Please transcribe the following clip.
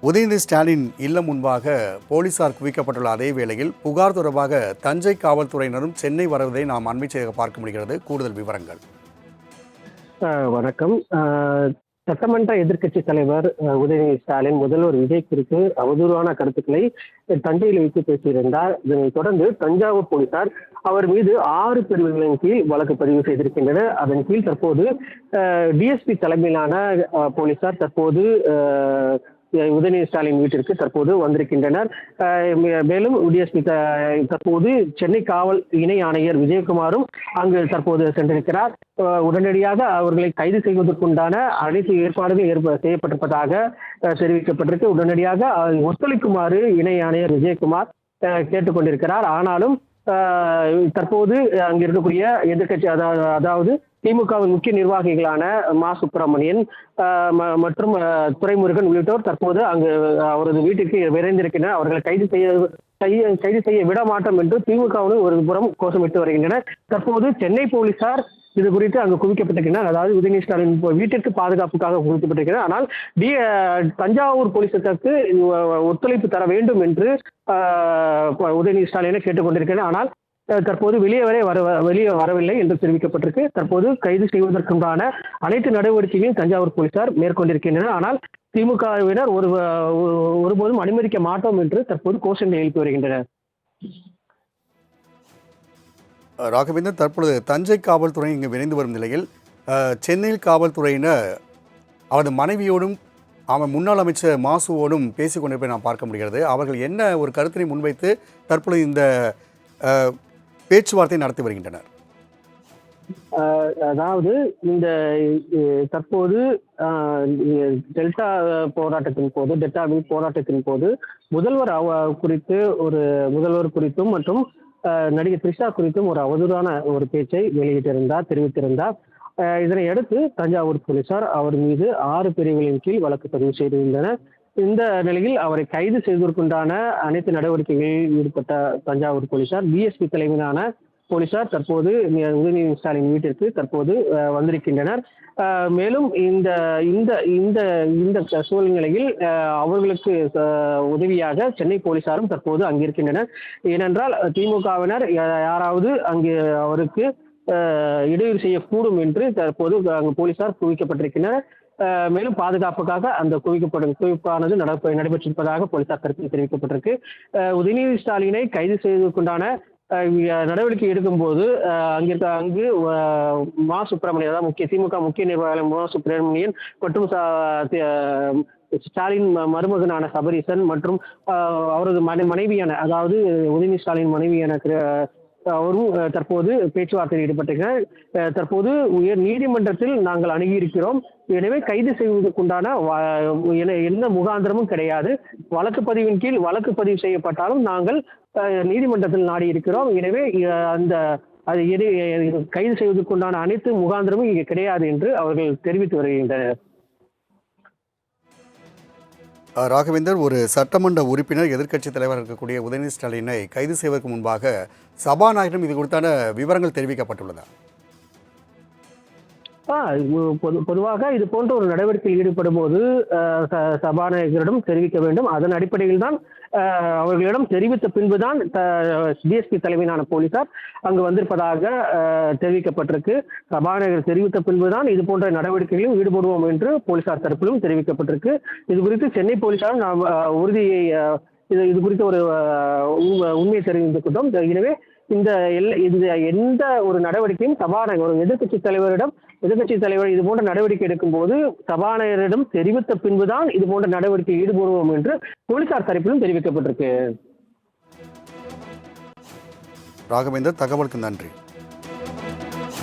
உதயநிதி ஸ்டாலின் இல்லம் முன்பாக போலீசார் குவிக்கப்பட்டுள்ள அதே வேளையில் புகார் தொடர்பாக தஞ்சை காவல்துறையினரும் சென்னை வருவதை நாம் அண்மை செய்தியாக பார்க்க முடிகிறது. கூடுதல் விவரங்கள். வணக்கம். சட்டமன்ற எதிர்க்கட்சி தலைவர் உதயநிதி ஸ்டாலின் முதல்வர் விஜய் குறித்து அவதூறான கருத்துக்களை தஞ்சையில் வைத்து பேசியிருந்தார். இதனைத் தொடர்ந்து தஞ்சாவூர் போலீசார் அவர் மீது 6 பிரிவுகளின் கீழ் வழக்கு பதிவு செய்திருக்கின்றனர். அதன் கீழ் தற்போது டிஎஸ்பி தலைமையிலான போலீசார் தற்போது உதயநிதி ஸ்டாலின் வீட்டிற்கு தற்போது வந்திருக்கின்றனர். மேலும் டிஎஸ்பி தற்போது சென்னை காவல் இணை ஆணையர் விஜயகுமாரும் அங்கு தற்போது சென்றிருக்கிறார். உடனடியாக அவர்களை கைது செய்வதற்குண்டான அனைத்து ஏற்பாடுகள் செய்யப்பட்டிருப்பதாக தெரிவிக்கப்பட்டிருக்கு. உடனடியாக ஒத்துழைக்குமாறு இணை ஆணையர் விஜயகுமார் கேட்டுக்கொண்டிருக்கிறார். ஆனாலும் தற்போது அங்கு இருக்கக்கூடிய எதிர்கட்சி அதாவது திமுகவின் முக்கிய நிர்வாகிகளான மா சுப்பிரமணியன் மற்றும் துரைமுருகன் உள்ளிட்டோர் தற்போது அங்கு அவரது வீட்டிற்கு விரைந்திருக்கின்றனர். அவர்களை கைது செய்ய விட மாட்டோம் என்று திமுகவினர் ஒரு புறம் கோஷமிட்டு வருகின்றனர். தற்போது சென்னை போலீசார் இது குறித்து அங்கு குவிக்கப்பட்டிருக்கிறார். அதாவது உதயநிதி ஸ்டாலின் வீட்டிற்கு பாதுகாப்புக்காக குவிக்கப்பட்டிருக்கிறார். ஆனால் தஞ்சாவூர் போலீசுக்கு ஒத்துழைப்பு தர வேண்டும் என்று உதயநிதி ஸ்டாலினை கேட்டுக்கொண்டிருக்கிறார். ஆனால் தற்போது வெளியே வரவில்லை என்று தெரிவிக்கப்பட்டிருக்கு. தற்போது கைது செய்வதற்குண்டான அனைத்து நடவடிக்கைகளையும் தஞ்சாவூர் போலீசார் மேற்கொண்டிருக்கின்றனர். ஆனால் திமுகவினர் ஒருபோதும் அனுமதிக்க மாட்டோம் என்று தற்போது கோஷங்களை எழுப்பி வருகின்றனர். ராகவேந்தர், தற்பொழுது தஞ்சை காவல்துறை இங்கு விரைந்து வரும் நிலையில் சென்னையில் காவல்துறையினர் அவரது மனைவியோடும் அவன் முன்னாள் அமைச்சர் மாசுவோடும் பேசிக் கொண்டிருப்பதை நாம் பார்க்க முடிகிறது. அவர்கள் என்ன ஒரு கருத்தினை முன்வைத்து தற்பொழுது இந்த பேச்சுவார்த்தை நடத்தி வருகின்றனர்? அதாவது இந்த தற்போது டெல்டா போராட்டத்தின் போது முதல்வர் குறித்தும் மற்றும் நடிகை த்ரிஷா குறித்தும் ஒரு அவதூறான ஒரு பேச்சை தெரிவித்திருந்தார். இதனை அடுத்து தஞ்சாவூர் போலீசார் அவர் மீது 6 பிரிவுகளின் கீழ் வழக்கு பதிவு செய்திருந்தனர். இந்த நிலையில் அவரை கைது செய்வதற்குண்டான அனைத்து நடவடிக்கைகளில் ஈடுபட்ட தஞ்சாவூர் போலீசார் டிஎஸ்பி தலைமையிலான போலீசார் தற்போது உதயநிதி ஸ்டாலின் வீட்டிற்கு தற்போது வந்திருக்கின்றனர். மேலும் இந்த இந்த இந்த இந்த சூழ்நிலையில் அவர்களுக்கு உதவியாக சென்னை போலீசாரும் தற்போது அங்கிருக்கின்றனர். ஏனென்றால் திமுகவினர் யாராவது அங்கு அவருக்கு இடையூறு செய்யக்கூடும் என்று தற்போது அங்கு போலீசார் குவிக்கப்பட்டிருக்கின்றனர். மேலும் பாதுகாப்புக்காக அந்த குவிப்பானது நடைபெற்றிருப்பதாக போலீசார் தரப்பில் தெரிவிக்கப்பட்டிருக்கு. உதயநிதி ஸ்டாலினை கைது செய்வதற்குண்டான நடவடிக்கை எடுக்கும் போது அங்கு மா சுப்பிரமணியன், அதாவது திமுக முக்கிய நிர்வாகிகள் மா சுப்பிரமணியன் மற்றும் ஸ்டாலின் மருமகனான சபரீசன் மற்றும் அவரது மனைவியான, அதாவது உதயநிதி ஸ்டாலின் மனைவியான அவரும் தற்போது பேச்சுவார்த்தையில் ஈடுபட்டிருக்கிறார். தற்போது உயர் நீதிமன்றத்தில் நாங்கள் அணுகியிருக்கிறோம். எனவே கைது செய்வதற்குண்டான எந்த முகாந்திரமும் கிடையாது. வழக்கு பதிவின் கீழ் வழக்கு பதிவு செய்யப்பட்டாலும் நாங்கள் நீதிமன்றத்தில் நாடி இருக்கிறோம். எனவே கைது செய்வதற்குண்டான அனைத்து முகாந்திரமும் இங்கே கிடையாது என்று அவர்கள் தெரிவித்து வருகின்றனர். ராகவேந்தர், ஒரு சட்டமன்ற உறுப்பினர் எதிர்க்கட்சி தலைவர் இருக்கக்கூடிய உதயநிதி ஸ்டாலினை கைது செய்வதற்கு முன்பாக சபாநாயகரிடம் இது குறித்தான விவரங்கள் தெரிவிக்கப்பட்டுள்ளதா? பொதுவாக இது போன்ற ஒரு நடவடிக்கையில் ஈடுபடும் போது சபாநாயகரிடம் தெரிவிக்க வேண்டும். அதன் அடிப்படையில் தான் அவர்களிடம் தெரிவித்த பின்புதான் டிஎஸ்பி தலைமையிலான போலீசார் அங்கு வந்திருப்பதாக தெரிவிக்கப்பட்டிருக்கு. சபாநாயகர் தெரிவித்த பின்புதான் இது போன்ற நடவடிக்கைகளிலும் ஈடுபடுவோம் என்று போலீசார் தரப்பிலும் தெரிவிக்கப்பட்டிருக்கு. இது குறித்து சென்னை போலீசாரும் நாம் உறுதியை இது குறித்த ஒரு உண்மையை தெரிவித்துக்கிட்டோம். எனவே இந்த எந்த ஒரு நடவடிக்கையும் சபாநாயகர் ஒரு எதிர்க்கட்சி தலைவர் இது போன்ற நடவடிக்கை எடுக்கும் போது சபாநாயகரிடம் தெரிவித்த பின்புதான் இது போன்ற நடவடிக்கை ஈடுபடுவோம் என்று போலீசார் தரப்பிலும் தெரிவிக்கப்பட்டிருக்கு. ராகவேந்தர், தகவலுக்கு நன்றி.